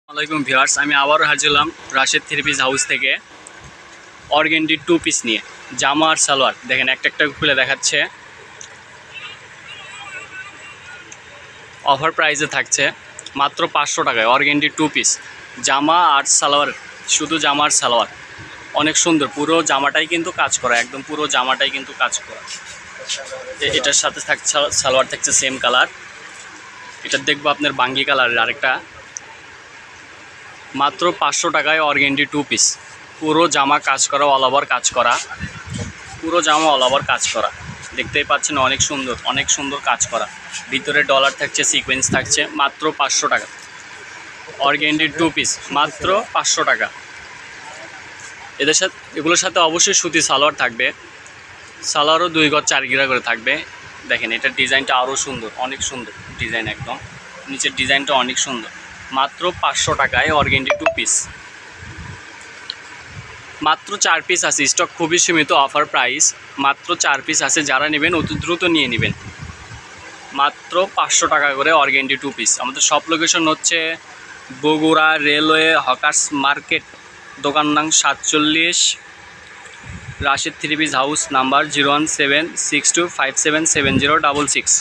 আসসালামাইকুম ভিউয়ার্স, আমি আবারও হাজির হলাম রাশেদ থ্রি পিস হাউস থেকে অর্গেন্ডি টু পিস নিয়ে। জামা আর সালোয়ার দেখেন, একটা একটা খুলে দেখাচ্ছে। অফার প্রাইসে থাকছে মাত্র 500 টাকায় অর্গেন্ডি টু পিস জামা আর সালোয়ার। শুধু জামা আর সালোয়ার অনেক সুন্দর, পুরো জামাটাই কিন্তু কাজ করা, একদম পুরো জামাটাই কিন্তু কাজ করা। এটার সাথে থাকছে সালোয়ার, থাকছে সেম কালার। এটা দেখবো আপনার বাঙ্গি কালারের আরেকটা। মাত্র 500 টাকায় অর্গেন্ডি টু পিস, পুরো জামা কাজ করা, অল ওভার কাজ করা, পুরো জামা অল ওভার কাজ করা। দেখতেই পাচ্ছেন অনেক সুন্দর, অনেক সুন্দর কাজ করা। ভিতরে ডলার থাকছে, সিকোয়েন্স থাকছে। মাত্র 500 টাকা অর্গেন্ডি টু পিস, মাত্র 500 টাকা। এগুলোর সাথে অবশ্যই সুতি সালোয়ার থাকবে। সালোয়ারও 2 গজ 4 গিরা করে থাকবে। দেখেন এটার ডিজাইনটা আরও সুন্দর, অনেক সুন্দর ডিজাইন, একদম নিচের ডিজাইনটা অনেক সুন্দর। মাত্র 500 টাকায় অর্গেন্ডি টু পিস, মাত্র 4 পিস আছে, স্টক খুবই সীমিত, অফার প্রাইস। মাত্র 4 পিস আছে, যারা নেবেন অতি দ্রুত নিয়ে নেবেন। মাত্র 500 টাকা করে অর্গেন্ডি টু পিস। আমাদের সব লোকেশন হচ্ছে বগুড়া রেলওয়ে হকার্স মার্কেট, দোকান নং 47, Rashed three piece house, number 01762577066।